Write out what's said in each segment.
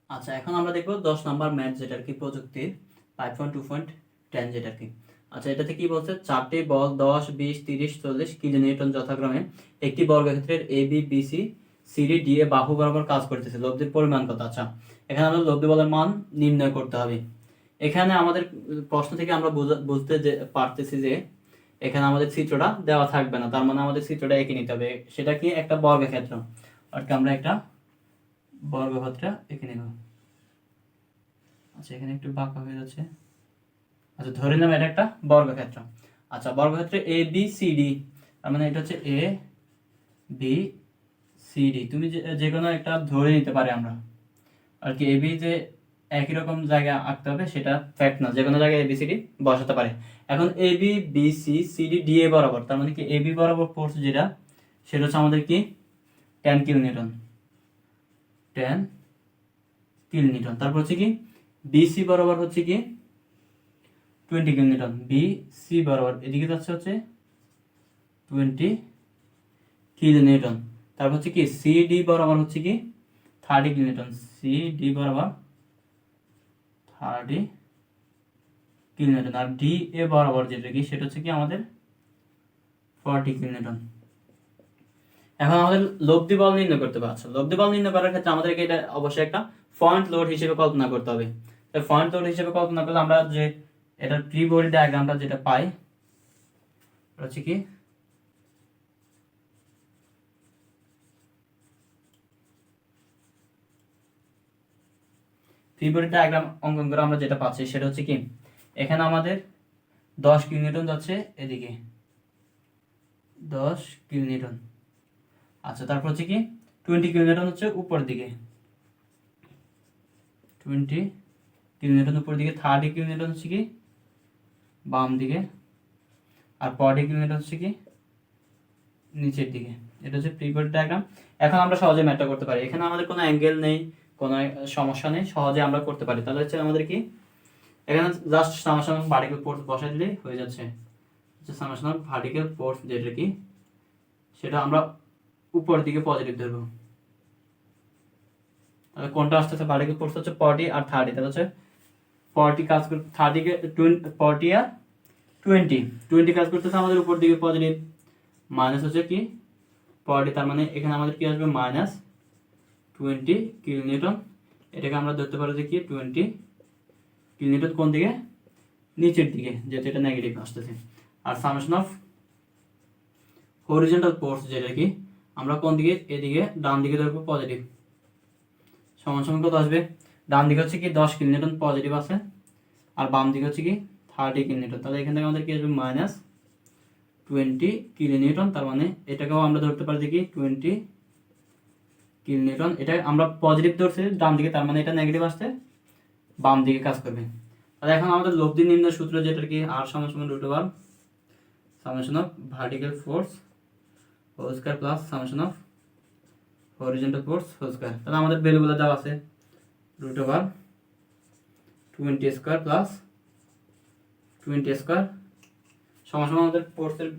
আচ্ছা, এখন আমরা দেখবো 10 নাম্বার ম্যাথ, যেটা আর কি প্রযুক্তির 5.2.10, যেটা আর কি। আচ্ছা, এটাতে কি বলছে, চারটি বল 10, 20, 30, 40 কিলো নিউটন যথাক্রমে একটি বর্গক্ষেত্রের A B B C CD D A বাহু বরাবর কাজ করতেছে, লব্ধির পরিমাণ কত? আচ্ছা, এখানে আমরা লব্ধি বলের মান নির্ণয় করতে হবে। এখানে আমাদের প্রশ্ন থেকে আমরা বুঝতে পারতেছি যে এখানে আমাদের চিত্রটা দেওয়া থাকবে না, তার মানে আমাদের চিত্রটা এঁকে নিতে হবে। সেটা কি একটা বর্গক্ষেত্র, অর্থাৎ আমরা একটা বর্গক্ষেত্র এঁকে নেব। আচ্ছা, এখানে একটু বাঁকা হয়ে যাচ্ছে। আচ্ছা, ধরে নিলাম এটা একটা বর্গক্ষেত্র। আচ্ছা, বর্গক্ষেত্রে এ বি সি ডি, তার মানে এটা হচ্ছে এ বি সি ডি। তুমি যে কোনো একটা ধরে নিতে পারে আমরা, আর কি এ বি যে একই রকম জায়গায় আঁকতে হবে সেটা ফ্যাক্ট না, যে কোনো জায়গায় এ বি সি ডি বসাতে পারে। এখন A B B C C D D A বরাবর, তার মানে কি এ বি বরাবর ফোর্স যেটা, সেটা হচ্ছে আমাদের কি 10 কিলো নিউটন, 10 কিলো নিউটন। তারপর হচ্ছে কি বিসি বরাবর হচ্ছে কি 20 কিলো নিউটন, বি সি বরাবর এদিকে যাচ্ছে হচ্ছে 20 কিলো নিউটন। তারপর হচ্ছে কি সি ডি বরাবর হচ্ছে কি 30 কিলো নিউটন, সি ডি বরাবর 30 কিলো নিউটন। আর ডি এ বরাবর যেটা কি সেটা হচ্ছে কি আমাদের 40 কিলো নিউটন। এখন আমাদের লব্ধি বল নির্ণয় করতে হবে। আচ্ছা, লব্ধি বল নির্ণয় করার ক্ষেত্রে আমাদেরকে এটা অবশ্যই একটা পয়েন্ট লোড হিসেবে কল্পনা করতে হবে। পয়েন্ট লোড হিসেবে কল্পনা করলে আমরা যে এটার প্রি বডি ডায়াগ্রামটা যেটা পাই হচ্ছে কি প্রি বডি ডায়াগ্রাম অঙ্কন করে আমরা যেটা পাচ্ছি সেটা হচ্ছে কি এখানে আমাদের 10 কিলো নিউটন যাচ্ছে এদিকে, 10 কিলো নিউটন। আচ্ছা, তারপর হচ্ছে কি 20 কিলো নিউটন হচ্ছে উপর দিকে, 20 কিলো নিউটন উপর দিকে, 30 কিলো নিউটন হচ্ছে কি বাম দিকে, আর 40 কিলো নিউটন হচ্ছে কি নিচের দিকে। এটা হচ্ছে প্রি বডি ডায়াগ্রাম। এখন আমরা সহজে ম্যাথটা করতে পারি। এখানে আমাদের কোনো অ্যাঙ্গেল নেই, কোনো সমস্যা নেই, সহজে আমরা করতে পারি। তাহলে হচ্ছে আমাদের কি এখানে just summation of vertical force বসাই দিলেই হয়ে যাচ্ছে। সামেশন অফ ভার্টিক্যাল ফোর্স যেটা কি সেটা আমরা উপর দিকে পজিটিভ ধরবো। তাহলে কোনটা আসতেছে, ভার্টিক্যাল ফোর্স হচ্ছে 40 আর 30, তাহলে হচ্ছে 40 কাজ করে 30 কে 40 আর 20 কাজ করতেছে আমাদের উপর দিকে পজিটিভ, মাইনাস হচ্ছে কি 40, তার মানে এখানে আমাদের কি আসবে মাইনাস 20 কিলো নিউটন। এটাকে আমরা ধরতে পারি যে কি 20 কিলো নিউটন কোন দিকে, নিচের দিকে, যেহেতু এটা নেগেটিভ আসতেছে। আর সামেশন অফ হরিজন্টাল ফোর্স যেটা কি আমরা কোন দিকে, এদিকে ডান দিকে ধরবো পজিটিভ, সমান সমান কত আসবে, ডান দিকে হচ্ছে কি 10 কিলো নিউটন পজিটিভ আছে, আর বাম দিকে হচ্ছে কি 30 কিলো নিউটন। তাহলে এখান থেকে আমাদের কি আসবে মাইনাস 20 কিলো নিউটন। তার মানে এটাকেও আমরা ধরতে পারি যে কি 20 কিলো নিউটন। এটা আমরা পজিটিভ ধরছি ডান দিকে, তার মানে এটা নেগেটিভ আসছে, বাম দিকে কাজ করবে। তাহলে এখন আমাদের লব্ধি নির্ণয় সূত্র যেটা কি আর সমান সমান root over summation of vertical force whole square plus summation of horizontal force whole square. তাহলে আমাদের ভ্যালুগুলো দেওয়া আছে root over 20 square plus 20 square সমান সমান আমাদের ফোর্সের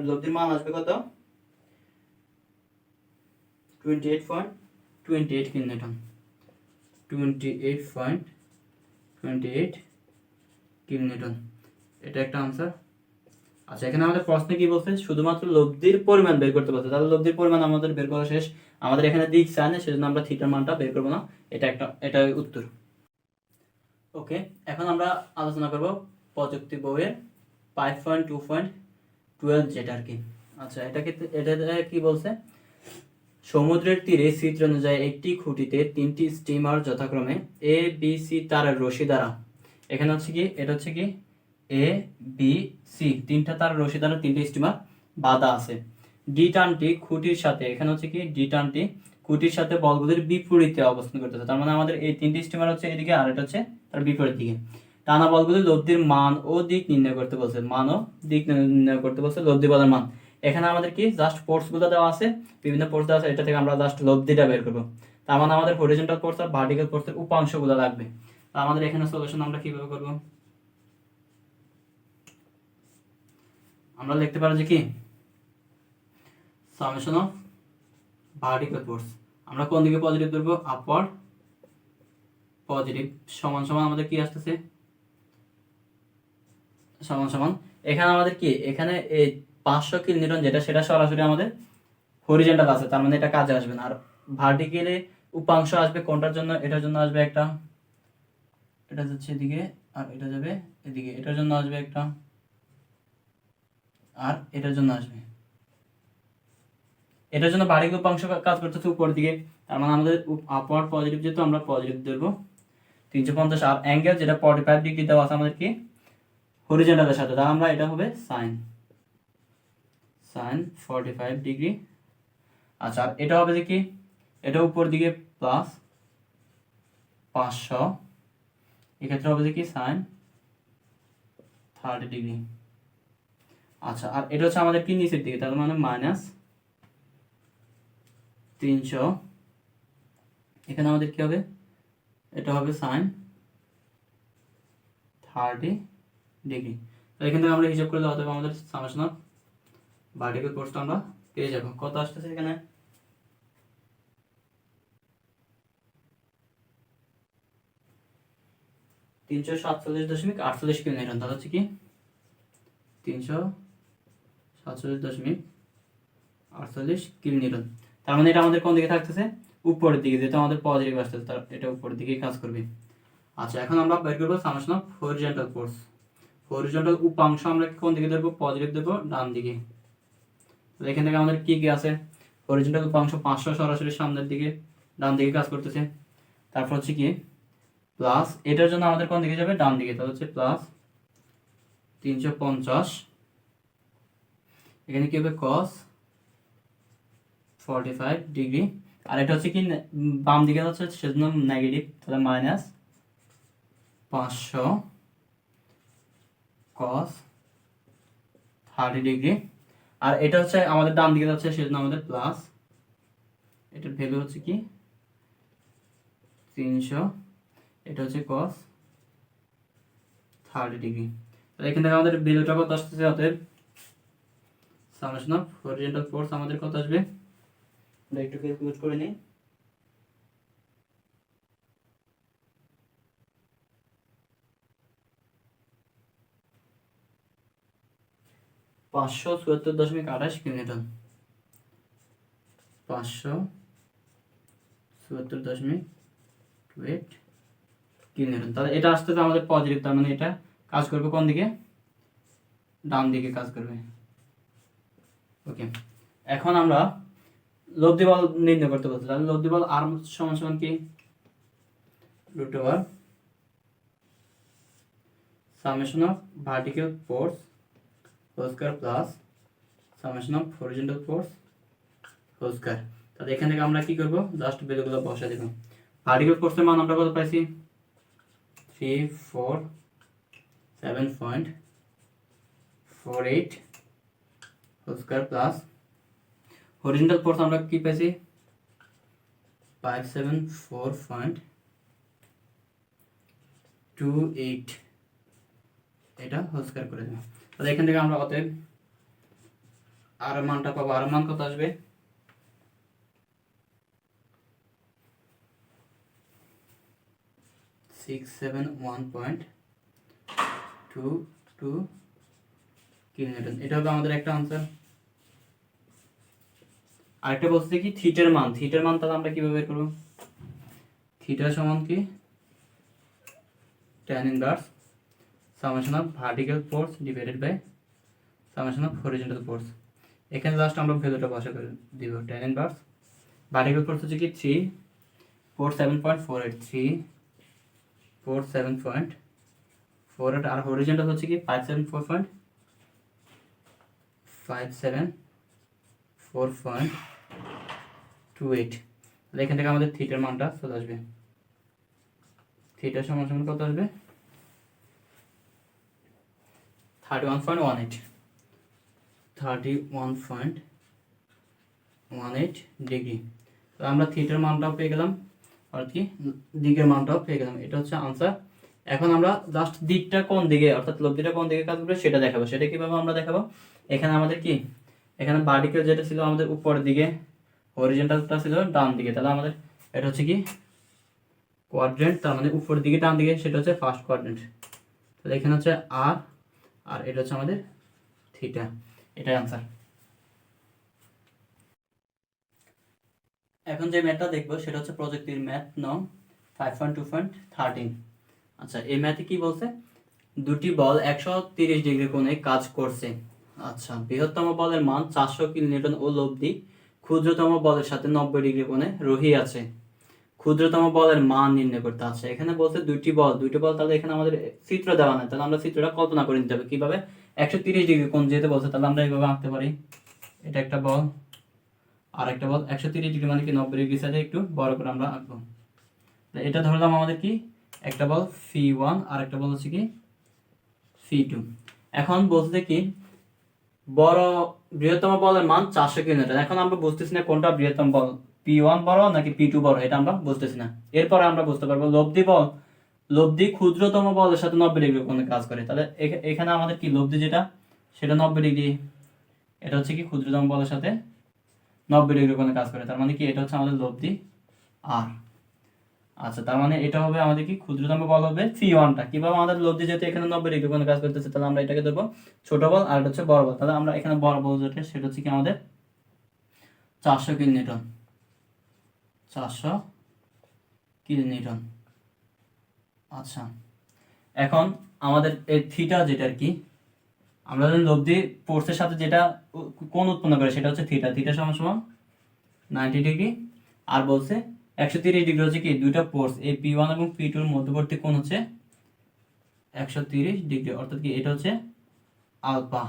লব্ধির মান আসবে কত, 28.28 কিলো নিউটন, 28.28 কিলো নিউটন। এটা একটা আনসার। আচ্ছা, এখানে আমাদের প্রশ্নে কি বলছে, শুধুমাত্র লব্ধির পরিমাণ বের করতে বলছে। তাহলে লব্ধির পরিমাণ আমাদের বের করা শেষ। আমাদের এখানে দিক চায় না, সেজন্য আমরা থিটার মানটা বের করবো না। এটা উত্তর। ওকে, এখন আমরা আলোচনা করব প্রযুক্তি বইয়ের 5.2.12 যেটা আর কি। আচ্ছা, এটা কি বলছে, সমুদ্রের তীরে চিত্র অনুযায়ী একটি খুঁটিতে 3টি স্টিমার যথাক্রমে এ বি সি তারের রশি দ্বারা, এখানে হচ্ছে কি এটা হচ্ছে কি এ বি সি 3টা তার রশি দ্বারা 3টি স্টিমার বাঁধা আছে। ডি টানটি খুঁটির সাথে, এখানে হচ্ছে কি ডি টানটি খুঁটির সাথে বলগুলির বিপরীতে অবস্থান করতেছে। তার মানে আমাদের এই 3টি স্টিমার হচ্ছে এদিকে, আর এটা হচ্ছে তার বিপরীত দিকে। টানা বলগুলির লব্ধির মান ও দিক নির্ণয় করতে বলছে, মান ও দিক নির্ণয় করতে বলছে, লব্ধি বলের মান। এখানে আমাদের কি জাস্ট ফোর্স গুলো দেওয়া আছে, বিভিন্ন ফোর্স দেওয়া আছে, এটা থেকে আমরা জাস্ট লব্ধিটা বের করবো। তার মানে আমাদের হরিজন্টাল ফোর্স আর ভার্টিক্যাল ফোর্সের উপাংশগুলো লাগবে। আমাদের এখানে সলিউশন আমরা কিভাবে করব, আমরা লিখতে পারি যে কি সামেশন অফ ভার্টিক্যাল ফোর্স, আমরা কোন দিকে পজিটিভ ধরবো, আপওয়ার্ড পজিটিভ সমান সমান আমাদের কি আসতেছে সমান সমান এখানে আমাদের কি এখানে এই 500 কিলোনিউটন যেটা সেটা সরাসরি আমাদের হরিজন্টাল আছে, তার মানে এটা কাজে আসবে না। আর ভার্টিক্যালি উপাংশ আসবে কোনটার জন্য, এটার জন্য আসবে একটা, এটা যাচ্ছে এদিকে আর এটা যাবে এদিকে, এটার জন্য আসবে একটা আর এটার জন্য আসবে, এটার জন্য ভার্টিক্যাল উপাংশ কাজ করতেছে উপরের দিকে, তার মানে আমাদের আপওয়ার্ড পজিটিভ যেহেতু আমরা পজিটিভ ধরবো 350। আর অ্যাঙ্গেল যেটা 45 ডিগ্রি দেওয়া আছে আমাদের কি হরিজন্টালের সাথে, তাহলে আমরা এটা হবে সাইন 45 ডিগ্রি। আচ্ছা আর এটা হবে যে কি এটা উপর দিকে প্লাস 500, এক্ষেত্রে হবে যে কি সাইন 30 ডিগ্রি। আচ্ছা আর এটা হচ্ছে আমাদের কি নিচের দিকে, তার মানে মাইনাস 300, এখানে আমাদের কি হবে এটা হবে সাইন 30 ডিগ্রি। তো এখান থেকে আমরা হিসাব করলে অতএব আমাদের সামেশন অফ ভার্টিক্যাল ফোর্সটা আমরা পেয়ে যাব। কত আসতেছে এখানে 347.48 কিলোনিউটন, তাহলে হচ্ছে কি 347.48 কিলোনিউটন। তার মানে এটা আমাদের কোন দিকে থাকতেছে উপরের দিকে, যেটা আমাদের পজিটিভ আসতেছে তার এটা উপরের দিকে কাজ করবে। আচ্ছা এখন আমরা বের করব summation of horizontal force. Horizontal উপাংশ আমরা কোন দিকে দেবো, পজিটিভ দেবো ডান দিকে। তো এখান থেকে আমাদের কি কি আছে, হরিজন্টাল উপাংশ 500 সরাসরি সামনের দিকে ডান দিকে কাজ করতেছে। তারপর হচ্ছে কি প্লাস এটার জন্য আমাদের কোন দিকে যাবে ডান দিকে, তাহলে হচ্ছে প্লাস 350, এখানে কি হবে cos 45 ডিগ্রি। আর এটা হচ্ছে কি বাম দিকে হচ্ছে সেজন্য নেগেটিভ, তাহলে মাইনাস 500 cos 30 ডিগ্রি। আর এটা হচ্ছে আমাদের ডান দিকে যাচ্ছে সেজন্য আমাদের প্লাস, এটার ভ্যালু হচ্ছে কি 300, এটা হচ্ছে cos 30 ডিগ্রি। তাহলে এখান থেকে আমাদের ভ্যালুটা কত আসতেছে, অতএব সামেশন অফ হরিজন্টাল ফোর্স আমাদের কত আসবে, আমরা একটু ক্যালকুলেট করে নিই। পাঁচশো 74.28 কিলোনিউটন, 574.28 কিলোনিউটন। তাহলে এটা আসতেছে আমাদের পজিটিভ, তার মানে এটা কাজ করবে কোন দিকে ডান দিকে কাজ করবে। ওকে এখন আমরা লব্ধি বল নির্ণয় করতে বলছি, তাহলে লব্ধি বল আর সমান সমান কি root over summation of vertical force whole square plus summation of horizontal force whole square. তাহলে এখান থেকে আমরা কি করব, জাস্ট ভ্যালুগুলো বসা দেব। ভার্টিক্যাল ফোর্সের মান আমরা কত পাইছি 347.48 whole square plus horizontal force আমরা কি পাইছি 574.28, এটা হোল স্কয়ার করে দেব। তাহলে এখান থেকে আমরা অতএব আর মানটা পাবো, আর মান কত আসবে 671.22 কিলোনিউটন, এটা হবে আমাদের একটা আনসার। আরেকটা বলছে কি থিটার মান, তাহলে আমরা কিভাবে বের করব, থিটা সমান কি tan inverse summation of vertical force divided by summation of horizontal force. এখানে জাস্ট আমরা ভ্যালুটা বসা করে দিব, tan ইনভার্স ভার্টিক্যাল ফোর্স হচ্ছে কি 347.48 আর হরিজন্টাল হচ্ছে কি 574.28। তাহলে এখান থেকে আমাদের থিটার মানটা চলে আসবে, থিটা সমান সমান কত আসবে 31.18 ডিগ্রি। তো আমরা থিটার মানটাও পেয়ে গেলাম আর কি দিকের মানটাও পেয়ে গেলাম, এটা হচ্ছে আনসার। এখন আমরা জাস্ট দিকটা কোন দিকে অর্থাৎ লব্ধিটা কোন দিকে কাজ করবে সেটা দেখাবো। সেটা কিভাবে আমরা দেখাবো, এখানে আমাদের কি এখানে ভার্টিক্যাল যেটা ছিল আমাদের উপরের দিকে, হরিজন্টালটা ছিল ডান দিকে, তাহলে আমাদের এটা হচ্ছে কি কোয়াড্রেন্ট, তার মানে উপরের দিকে ডান দিকে সেটা হচ্ছে ফার্স্ট কোয়াড্রেন্ট। তাহলে এখানে হচ্ছে আর, আর এটা হচ্ছে আমাদের থিটা, এটাই আনসার। এখন যে ম্যাথটা দেখবো সেটা হচ্ছে প্রযুক্তির ম্যাথ নং 5.2.13। আচ্ছা, এই ম্যাথে কি বলছে, দুটি বল 130 ডিগ্রি কোণে কাজ করছে। আচ্ছা, বৃহত্তম বলের মান 400 কিলোনিউটন ও লব্ধি ক্ষুদ্রতম বলের সাথে 90 ডিগ্রি কোণে রহি আছে, ক্ষুদ্রতম বলের মান নির্ণয় করতে। আছে এখানে বলছে দুটি বল, তাহলে এখানে আমাদের চিত্র দেওয়া নাই, তাহলে আমরা চিত্রটা কল্পনা করে নিতে হবে কিভাবে। 130 ডিগ্রি কোণ যেহেতু বলছে, তাহলে আমরা এইভাবে আঁকতে পারি, এটা একটা বল আর একটা বল, 130 ডিগ্রি মানে কি 90 ডিগ্রি সাইডে একটু বড় করে আমরা আঁকবো। এটা ধরলাম আমাদের কি একটা বল ফি1 আর একটা বল হচ্ছে কি ফি2। এখন বলতে কি বৃহত্তম বলের মান 400 কিলোমিটার। এখন আমরা বুঝতেছি না কোনটা বৃহত্তম বল, পি1 বড় নাকি পি2 বড়, এটা আমরা বুঝতেছি না। এরপরে আমরা বুঝতে পারবো লব্ধি ক্ষুদ্রতম বলের সাথে 90 ডিগ্রি কোণে কাজ করে। তাহলে এখানে আমাদের কি লব্ধি যেটা সেটা 90 ডিগ্রি, এটা হচ্ছে কি ক্ষুদ্রতম বলের সাথে 90 ডিগ্রি কোণে কাজ করে, তার মানে কি এটা হচ্ছে আমাদের লব্ধি আর। আচ্ছা, তার মানে এটা হবে আমাদের কি ক্ষুদ্রতম বল হবে ফি1টা। কিভাবে আমাদের লব্ধি যেহেতু এখানে 90 ডিগ্রি কোণে কাজ করতেছে, তাহলে আমরা এটাকে দেবো ছোট বল আর এটা হচ্ছে বড় বল। তাহলে আমরা এখানে বড় বল যেটা সেটা হচ্ছে কি আমাদের 400 কিলোনিউটন, 400 কিলোনিউটন। আচ্ছা, এখন আমাদের এই থিটা যেটা আর কি, আমরা যদি লব্ধি ফোর্সের সাথে যেটা কোণ উৎপন্ন করে সেটা হচ্ছে থিটা, থিটা সমান সমান 90 ডিগ্রি। আর বলছে 130 ডিগ্রি হচ্ছে কি দুইটা ফোর্স এই পি1 এবং পি2 এর মধ্যবর্তী কোণ হচ্ছে 130 ডিগ্রি, অর্থাৎ কি এটা হচ্ছে আলফা।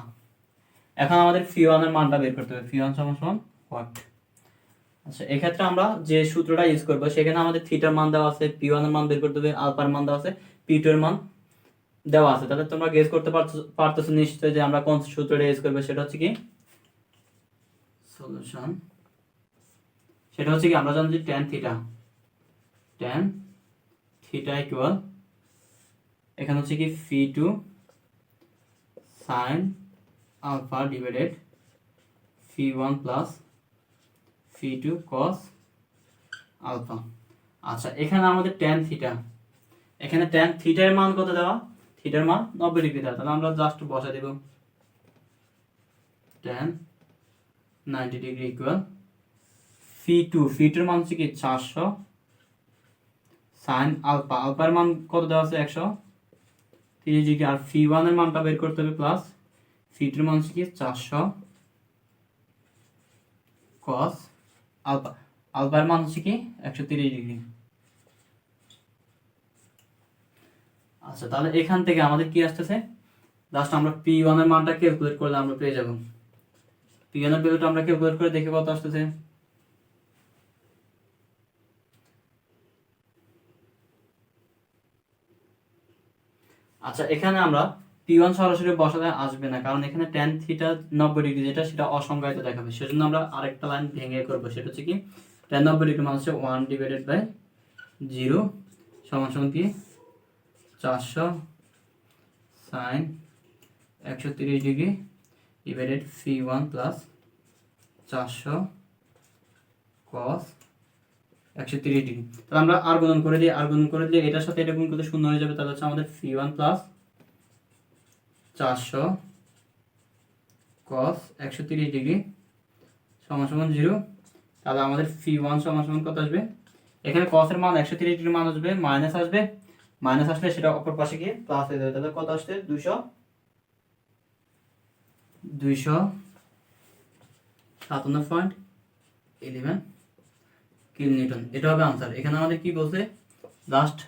এখন আমাদের ফি1 এর মানটা বের করতে হবে, ফি1 সমান সমান হোয়াট। আচ্ছা, এক্ষেত্রে আমরা যে সূত্রটা ইউজ করবো সেখানে আমাদের থিটার মান দেওয়া আছে, পি1 এর মান বের করতে হবে, আলফার মান দেওয়া আছে, পি2 এর মান দেওয়া আছে। তাহলে তোমরা গেস করতে পারতেছো নিশ্চয়ই যে আমরা কোন সূত্রটা ইউজ করবো। সেটা হচ্ছে কি সলিউশন, সেটা হচ্ছে কি আমরা জানি যে tan থিটা ইকুয়াল এখানে হচ্ছে কি ফি2 sin আলফা ডিভাইডেড ফি1 প্লাস ফি2 cos আলফা। আচ্ছা, এখানে আমাদের tan থিটা, এখানে tan থিটার মান কত দেওয়া, থিটার মান 90 ডিগ্রি দেওয়া, তাহলে আমরা জাস্ট বসা দেব tan 90 ডিগ্রি ইকুয়াল ফি2 মান হচ্ছে কি 400 sin আলফার মান কত দেওয়া আছে 130 ডিগ্রি, আর ফি1 এর মানটা বের করতে হবে প্লাস ফি2 মান হচ্ছে কি 400 cos আলফার মান হচ্ছে কি 130 ডিগ্রি। আচ্ছা, তাহলে এখান থেকে আমাদের কি আসতেছে, জাস্ট আমরা পি1 এর মানটা ক্যালকুলেট করলে আমরা পেয়ে যাব। পি1 এর ভ্যালুটা আমরা ক্যালকুলেট করে দেখে কত আসতেছে। আচ্ছা, এখানে আমরা পি1 সরাসরি বসাতে আসবে না, কারণ এখানে tan থিটা 90 ডিগ্রি যেটা সেটা অসংজ্ঞায়িত দেখাবে, সেজন্য আমরা আরেকটা লাইন ভেঙে করব। সেটা হচ্ছে কি tan 90 ডিগ্রি মানে হচ্ছে 1/0 সমান সমান কি 400 sin 130 ডিগ্রি ডিভাইডেড ফি1 প্লাস 400 cos 130 ডিগ্রি। তাহলে আমরা আর গুণন করে দিই, এটার সাথে এটা গুণ করলে শূন্য হয়ে যাবে। তাহলে হচ্ছে আমাদের ফি1 প্লাস 400 cos 130 ডিগ্রি সমান সমান 0। তাহলে আমাদের ফি1 সমান সমান কত আসবে, এখানে cos এর মান 130 ডিগ্রি মান আসবে, মাইনাস আসলে সেটা অপর পাশে গিয়ে প্লাস হয়ে যাবে। তাহলে কত আসছে 257.11 কিলোনিউটন, এটা হবে আনসার। এখানে আমাদের কি বলছে, লাস্ট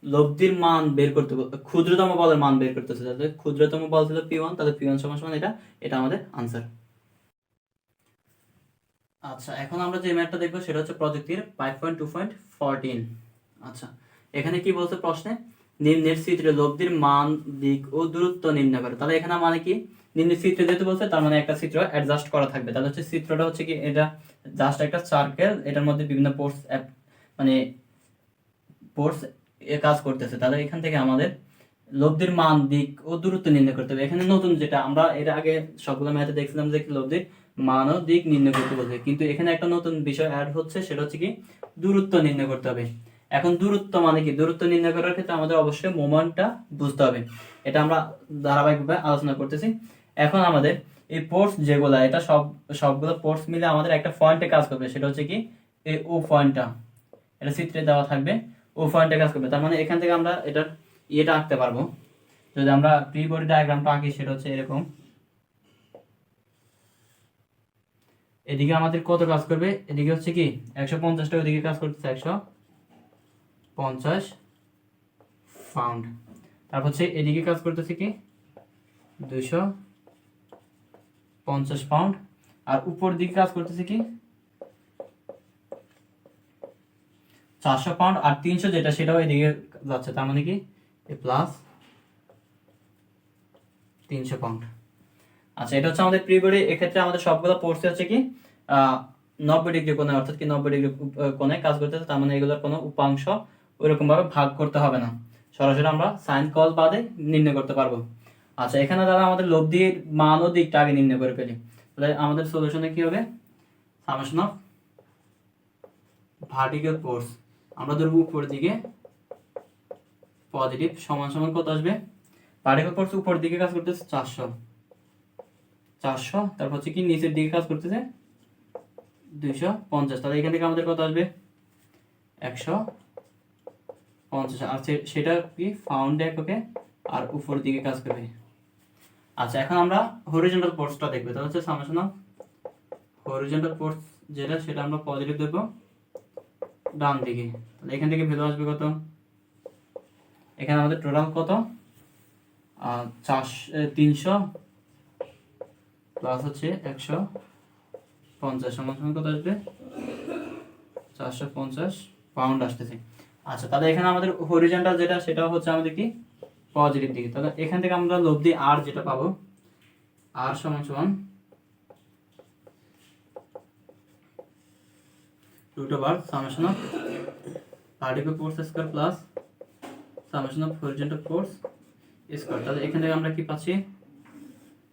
লব্ধির মান বের করতে, ক্ষুদ্রতম বলের মান বের করতেছে। তাহলে ক্ষুদ্রতম বল ছিল পি1, তাহলে পি1 সমান সমান এটা আমাদের আনসার। আচ্ছা, এখন আমরা যে ম্যাথটা দেখবো সেটা হচ্ছে প্রযুক্তির 5.2.14। আচ্ছা, এখানে কি বলছে প্রশ্নে, নিম্নের চিত্রে লব্ধির মান, দিক ও দূরত্ব নির্ণয় করে। তাহলে এখানে মানে কি নিম্নের চিত্রে যেহেতু বলছে, তার মানে একটা চিত্র অ্যাডজাস্ট করা থাকবে। তাহলে হচ্ছে চিত্রটা হচ্ছে কি এটা জাস্ট একটা সার্কেল, এটার মধ্যে বিভিন্ন পোর্স মানে পোর্স কাজ করতেছে। তাহলে এখান থেকে আমাদের লব্ধির মান, দিক ও দূরত্ব নির্ণয় করতে হবে। এখানে নতুন যেটা আমরা এর আগে সবগুলো ম্যাথে দেখছিলাম যে লব্ধির মান ও দিক নির্ণয় করতে বলবে, কিন্তু এখানে একটা নতুন বিষয় অ্যাড হচ্ছে, সেটা হচ্ছে কি দূরত্ব নির্ণয় করতে হবে। এখন দূরত্ব মানে কি, দূরত্ব নির্ণয় করার ক্ষেত্রে আমাদের অবশ্যই মোমেন্টটা বুঝতে হবে, এটা আমরা ধারাবাহিকভাবে আলোচনা করতেছি। এখন আমাদের এই পোর্স যেগুলা, এটা সবগুলো পোর্স মিলে আমাদের একটা পয়েন্টে কাজ করবে, সেটা হচ্ছে কি এই ও পয়েন্টটা, এটা চিত্রে দেওয়া থাকবে, ও পয়েন্টে কাজ করবে। তার মানে এখান থেকে আমরা এটার ইয়েটা আঁকতে পারবো। যদি আমরা প্রি বডি ডায়াগ্রামটা আঁকি সেটা হচ্ছে এরকম, এদিকে আমাদের কত কাজ করবে, এদিকে হচ্ছে কি 150টা, ওইদিকে কাজ করতেছে 150 পাউন্ড। তারপর হচ্ছে এদিকে কাজ করতেছে কি 250 পাউন্ড, আর উপর দিকে কাজ করতেছে কি 400 পাউন্ড, আর 300 যেটা সেটাও এদিকে যাচ্ছে, তার মানে কি প্লাস 300 পাউন্ড। আচ্ছা, এটা হচ্ছে আমাদের প্রি বডি। এক্ষেত্রে আমাদের সবগুলো পোর্সে হচ্ছে কি 90 ডিগ্রি কোণে, অর্থাৎ কি 90 ডিগ্রি কোণে কাজ করতেছে, তার মানে এগুলোর কোনো উপাংশ ওইরকম ভাবে ভাগ করতে হবে না, সরাসরি আমরা সাইন কস বাদে নির্ণয় করতে পারবো। আচ্ছা, এখানে দ্বারা আমাদের লব্ধির মান ও দিকটা আগে নির্ণয় করে ফেলি, তাহলে আমাদের সলিউশনে কি হবে, সামেশন অফ ভার্টিক্যাল ফোর্স, আমরা ধরবো উপর দিকে পজিটিভ, সমান সমান কত আসবে, ভার্টিক্যাল ফোর্স উপর দিকে কাজ করতেছে 400, তারপর হচ্ছে কি নিচের দিকে কাজ করতেছে 250, তাহলে এখান থেকে আমাদের কত আসবে 150, আর সেটা কি পাউন্ড এককে, আর উপর দিকে কাজ করবে। আচ্ছা, এখন আমরা হরিজন্টাল ফোর্সটা দেখব, তাহলে হচ্ছে সামেশন অফ হরিজন্টাল ফোর্স যেটা, সেটা আমরা পজিটিভ দেব ডান দিকে, তাহলে এখান থেকে ভ্যালু আসবে কত, এখানে আমাদের টোটাল কত 300 প্লাস হচ্ছে 150 সমান সমান কত আসবে 450 পাউন্ড আসতেছে। আচ্ছা, তাহলে এখানে আমাদের হরিজন্টাল যেটা সেটা হচ্ছে আমাদের কি পজিটিভ দিকে, তাহলে এখান থেকে আমরা লব্ধি আর যেটা পাবো, আর সমান সমান root over summation of vertical force square plus summation of horizontal force square. তাহলে এখান থেকে আমরা কি পাচ্ছি,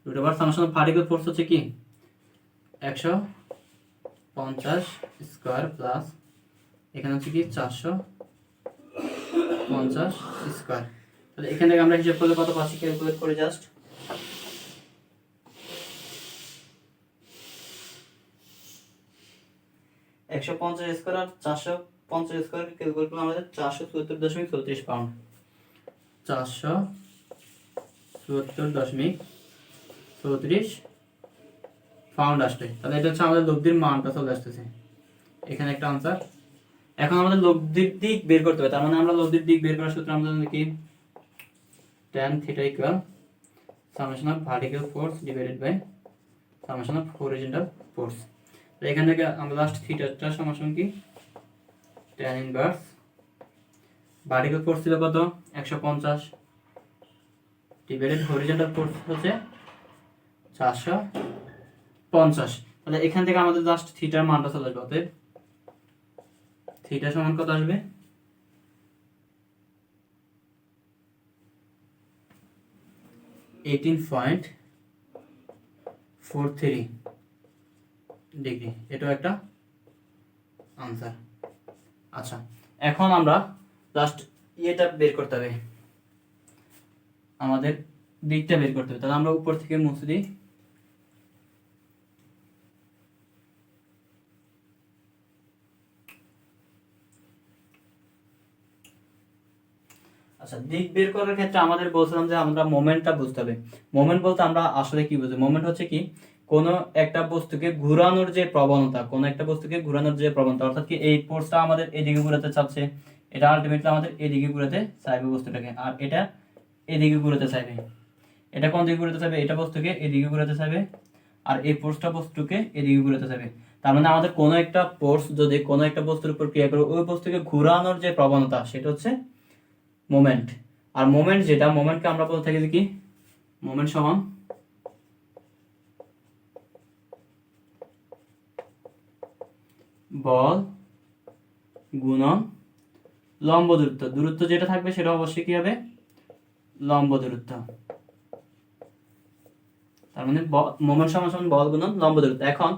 root over summation of vertical force হচ্ছে কি 150 স্কয়ার প্লাস এখানে হচ্ছে কি 450 স্কয়ার। তাহলে এখান থেকে আমরা হিসাব করলে কত পাচ্ছি, ক্যালকুলেট করে জাস্ট 150 স্কয়ার আর 450 স্কয়ার ক্যালকুলেট করলে আমাদের 474.34 পাউন্ড, 474.34 পাউন্ড আসবে। তাহলে এটা হচ্ছে আমাদের লব্ধির মানটা চলে আসতেছে, এখানে একটা আনসার। এখন আমাদের লব্ধির দিক বের করতে হবে, তার মানে আমরা লব্ধির দিক বের করার সূত্র আমরা জানি কি tan theta equal summation of vertical force divided by summation of horizontal force। তো এখান থেকে আমরা লাস্ট থিটাটা সমান কি tan ইনভার্স ভার্টিক্যাল ফোর্স ছিল কত 150 ডিভাইডেড হরিজন্টাল ফোর্স হচ্ছে 450। তাহলে এখান থেকে আমাদের জাস্ট থিটার মানটা চলে আসবে, অতএব থিটা সমান কত আসবে 18.43 ডিগ্রি, এটাও একটা আনসার। আচ্ছা, এখন আমরা জাস্ট ইয়েটা বের করতে হবে, আমাদের দিকটা বের করতে হবে। তাহলে আমরা উপর থেকে মুছে দিই, আচ্ছা দিক বের করার ক্ষেত্রে আমাদের বলছিলাম যে আমরা মোমেন্টটা বুঝতে হবে। মোমেন্ট বলতে আমরা আসলে কি বুঝি, মোমেন্ট হচ্ছে কি কোনো একটা বস্তুকে ঘোরানোর যে প্রবণতা, কোনো একটা বস্তুকে ঘোরানোর যে প্রবণতা, অর্থাৎ কি এই ফোর্সটা আমাদের এদিকে ঘোরাতে চাচ্ছে, এটা আলটিমেটলি আমাদের এদিকে ঘোরাতে চাইবে বস্তুটাকে, আর এটা এদিকে ঘোরাতে চাইবে, এটা কোন দিকে ঘোরাতে চাইবে, এটা বস্তুকে এদিকে ঘোরাতে চাইবে, আর এই ফোর্সটা বস্তুকে এদিকে ঘোরাতে চাইবে। তার মানে আমাদের কোনো একটা ফোর্স যদি কোনো একটা বস্তুর উপর ক্রিয়া করে ওই বস্তুকে ঘোরানোর যে প্রবণতা সেটা হচ্ছে মোমেন্ট। আর মোমেন্ট যেটা, মোমেন্টকে আমরা বলতে থাকি যে কি মোমেন্ট সমান বল গুণন লম্ব দূরত্ব, দূরত্ব যেটা থাকবে সেটা অবশ্যই কি হবে লম্ব দূরত্ব। তার মানে মোমেন্ট সমান সমান বল গুণন লম্ব দূরত্ব। এখন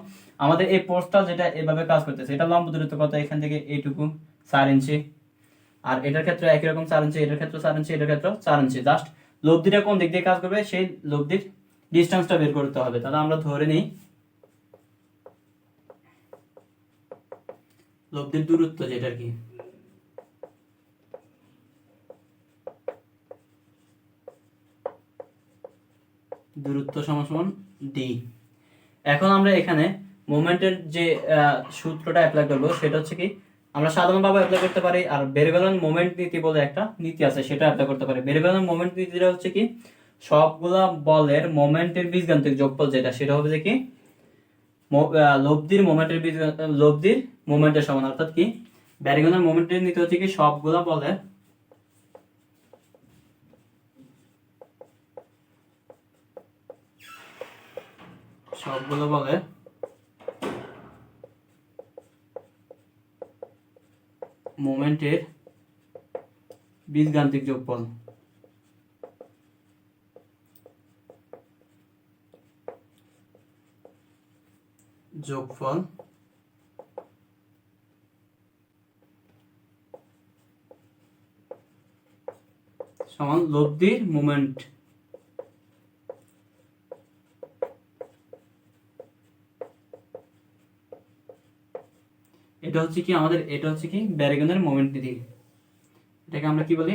আমাদের এই ফোর্সটা যেটা এভাবে কাজ করতেছে, এটা লম্ব দূরত্ব কত, এখান থেকে এইটুকু 4 ইঞ্চি, আর এটার ক্ষেত্রে একই রকম 4 ইঞ্চি, এটার ক্ষেত্রে 4 ইঞ্চি, এটার ক্ষেত্রে 4 ইঞ্চি। জাস্ট লব্ধিটা কোন দিক দিয়ে কাজ করবে সেই লব্ধির ডিস্টেন্সটা বের করতে হবে। তাহলে আমরা ধরে নিই লব্ধির দূরত্ব যেটা আর কি, দূরত্ব সমান সমান ডি। এখন আমরা এখানে মোমেন্টের যে সূত্রটা অ্যাপ্লাই করবো সেটা হচ্ছে কি, আমরা সাধারণভাবে অ্যাপ্লাই করতে পারি, আর বেরিবেলন মোমেন্ট নীতি বলে একটা নীতি আছে সেটা অ্যাপ্লাই করতে পারি। বেরিবেলন মোমেন্ট নীতিটা হচ্ছে কি, সবগুলা বলের মোমেন্টের বীজগাণিতিক যোগফল যেটা, সেটা হবে যে কি লব্ধির মোমেন্টের সমান। অর্থাৎ কি বেরিবেলন মোমেন্টের নীতি হচ্ছে কি সবগুলা বলের মোমেন্টের বীজগাণিতিক যোগফল। সমান লব্ধির মোমেন্ট। এটা হচ্ছে কি আমাদের, এটা হচ্ছে কি বেরিবেলনের মোমেন্ট নীতি। এটাকে আমরা কি বলি,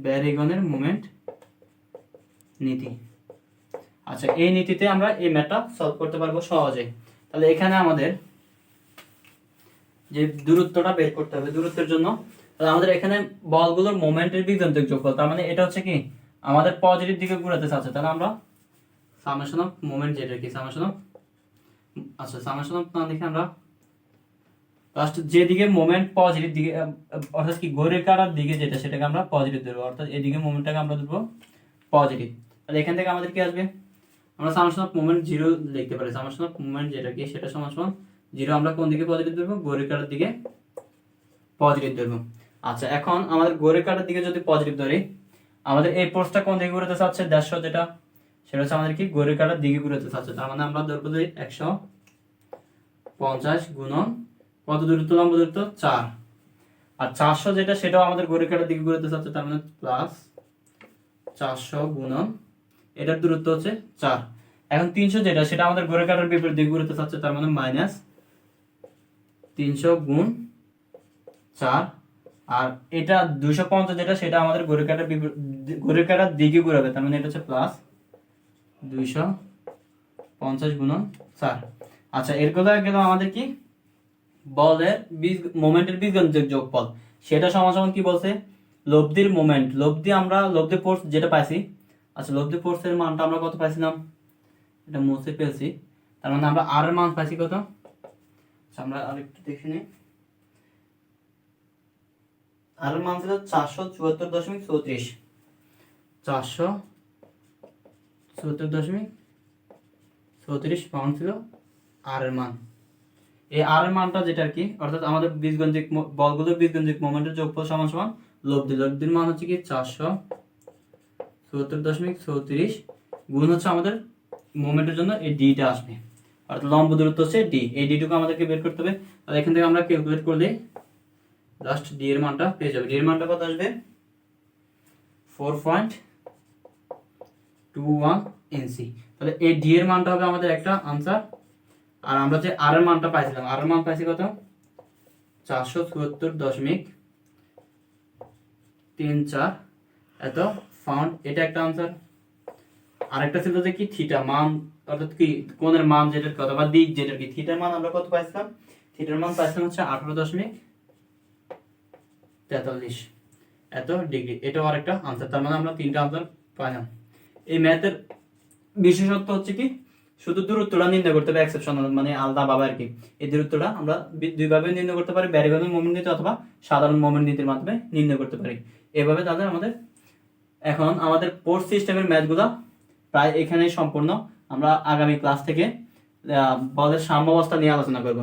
বেরিবেলনের মোমেন্ট নীতি। আচ্ছা, এই নীতিতে আমরা এই ম্যাথটা সলভ করতে পারবো সহজে। তাহলে এখানে আমাদের যে দূরত্বটা বের করতে হবে, দূরত্বের জন্য তাহলে আমাদের এখানে বলগুলোর মোমেন্টের বীজগাণিতিক যোগফল, তার মানে এটা হচ্ছে কি আমাদের পজিটিভ দিকে ঘোরাতে চাচ্ছে। তাহলে আমরা সামেশন অফ মোমেন্ট যেটা কি সামেশন অফ না দেখে আমরা লাস্ট যেদিকে মোমেন্ট পজিটিভ দিকে, অর্থাৎ কি ঘড়ির কাঁটার দিকে যেটা, সেটাকে আমরা পজিটিভ ধরবো। অর্থাৎ এদিকে মোমেন্টটাকে আমরা ধরবো পজিটিভ। তাহলে এখান থেকে আমাদের কি আসবে, আমরা সামেশন অফ মোমেন্ট 0 লিখতে পারি। সামেশন অফ মোমেন্ট যেটা কি সেটা সমান সমান 0। আমরা কোন দিকে পজিটিভ ধরবো, ঘড়ির কাঁটার দিকে পজিটিভ ধরবো। আচ্ছা, এখন আমাদের ঘড়ির কাঁটার দিকে যদি পজিটিভ ধরি, আমাদের এই পোস্টটা কোন দিকে ঘুরতে চাচ্ছে, 150 যেটা, সেটা হচ্ছে আমাদের কি ঘড়ির কাঁটার দিকে ঘুরতে চাচ্ছে। তার মানে আমরা ধরবো যে 150 গুণন কত দূরত্ব, লম্ব দূরত্ব 4, আর 400 যেটা সেটাও আমাদের ঘড়ির কাঁটার দিকে ঘুরতে চাচ্ছে। তার মানে প্লাস 400 গুণন এটার দূরত্ব হচ্ছে 4। এখন 300 যেটা, সেটা আমাদের ঘড়ির কাঁটার বিপরীত দিকে ঘুরতে চাচ্ছে। তার মানে মাইনাস 300 গুণ 4, আর এটা 250 যেটা, সেটা আমাদের ঘড়ির কাঁটার দিকে ঘুরাবে। তার মানে এটা হচ্ছে প্লাস 250 গুণন 4। আচ্ছা, এরগুলো গেল আমাদের কি বলের মোমেন্টের বীজগাণিতিক যোগফল। সেটা সমান সমান কি বলছে, লব্ধির মোমেন্ট। আমরা লব্ধি ফোর্স যেটা পাইছি, আচ্ছা লব্ধি ফোর্সের মানটা আমরা কত পাইছিলাম, এটা মুছে ফেলছি। তার মানে আমরা আর এর মান পাইছি কত, আচ্ছা আমরা আরেকটু দেখে নিই। আর এর মান ছিল 474.34, 474.34 পাউন্ড ছিল আর এর মান। এই আর এর মানটা যেটা আর কি, অর্থাৎ আমাদের বীজগাণিতিক বলগুলোর বীজগাণিতিক মোমেন্টের যোগফল সমান সমান লব্ধির মান হচ্ছে কি 474.34 গুণ হচ্ছে আমাদের মোমেন্টের জন্য এই ডিটা আসবে, অর্থাৎ লম্ব দূরত্ব হচ্ছে ডি। এই ডিটুকু আমাদেরকে বের করতে হবে। আর এখান থেকে আমরা ক্যালকুলেট করলে জাস্ট ডি এর মানটা পেয়ে যাবে। ডি এর মানটা কত আসবে, 4.21 ইঞ্চি। তাহলে এই ডি এর মানটা হবে আমাদের একটা আনসার। আর আমরা যে আর এর মানটা পাইছিলাম, আর এর মান পাইছি কত, 474.34 এত পাউন্ড, এটা একটা আনসার। আরেকটা ছিল যে কি থিটা মান, অর্থাৎ কি কোণের মান যেটার কথা বা দিক যেটার কি, থিটার মান আমরা কত পাইছিলাম, থিটার মান পাইছিলাম হচ্ছে 18.43 এত ডিগ্রি। এটাও আরেকটা আনসার। তার মানে আমরা তিনটা আনসার পাইলাম। এই ম্যাথের বিশেষত্ব হচ্ছে কি শুধু দূরত্বটা নির্ণয় করতে হবে, এক্সেপশনাল মানে আলাদা ভাবে আর কি। এই দূরত্বটা আমরা দুইভাবে নির্ণয় করতে পারি, ভ্যারিয়েবল মোমেন্ট নীতি অথবা সাধারণ মোমেন্ট নীতির মাধ্যমে নির্ণয় করতে পারি। এভাবে তাহলে আমাদের এখন আমাদের ফোর্স সিস্টেমের ম্যাথগুলো প্রায় এখানেই সম্পূর্ণ। আমরা আগামী ক্লাস থেকে বলের সাম্যাবস্থা নিয়ে আলোচনা করব।